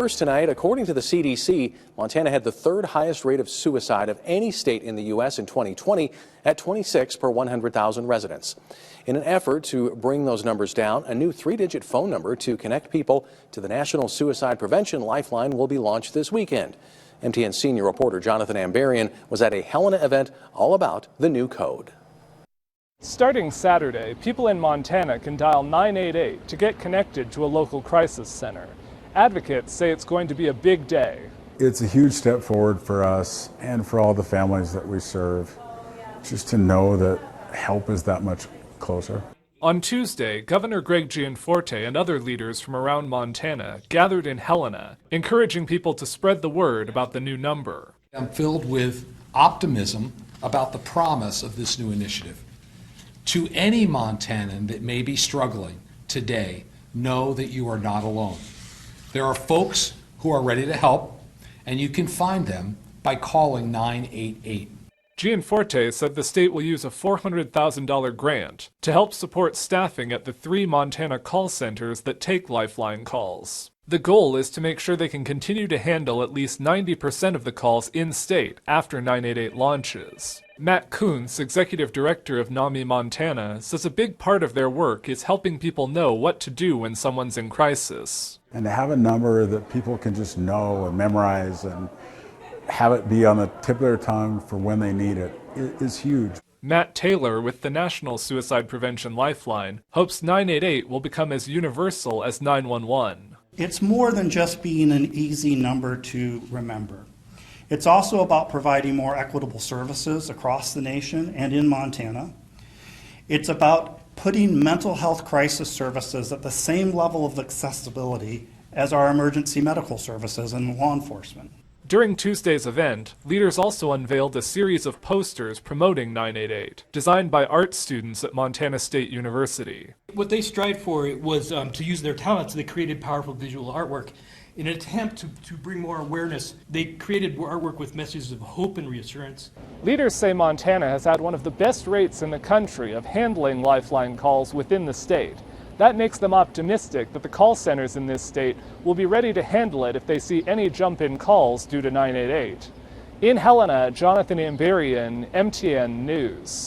First tonight, according to the CDC, Montana had the third highest rate of suicide of any state in the U.S. in 2020 at 26 per 100,000 residents. In an effort to bring those numbers down, a new 3-digit phone number to connect people to the National Suicide Prevention Lifeline will be launched this weekend. MTN senior reporter Jonathan Ambarian was at a Helena event all about the new code. Starting Saturday, people in Montana can dial 988 to get connected to a local crisis center. Advocates say it's going to be a big day. It's a huge step forward for us and for all the families that we serve, just to know that help is that much closer. On Tuesday, Governor Greg Gianforte and other leaders from around Montana gathered in Helena, encouraging people to spread the word about the new number. I'm filled with optimism about the promise of this new initiative. To any Montanan that may be struggling today, know that you are not alone. There are folks who are ready to help, and you can find them by calling 988. Gianforte said the state will use a $400,000 grant to help support staffing at the 3 Montana call centers that take Lifeline calls. The goal is to make sure they can continue to handle at least 90% of the calls in-state after 988 launches. Matt Kuntz, executive director of NAMI Montana, says a big part of their work is helping people know what to do when someone's in crisis. And to have a number that people can just know and memorize and have it be on the tip of their tongue for when they need it is huge. Matt Taylor with the National Suicide Prevention Lifeline hopes 988 will become as universal as 911. It's more than just being an easy number to remember. It's also about providing more equitable services across the nation and in Montana. It's about putting mental health crisis services at the same level of accessibility as our emergency medical services and law enforcement. During Tuesday's event, leaders also unveiled a series of posters promoting 988, designed by art students at Montana State University. What they strived for was to use their talents. They created powerful visual artwork. In an attempt to bring more awareness, they created artwork with messages of hope and reassurance. Leaders say Montana has had one of the best rates in the country of handling Lifeline calls within the state. That makes them optimistic that the call centers in this state will be ready to handle it if they see any jump in calls due to 988. In Helena, Jonathan Ambarian, MTN News.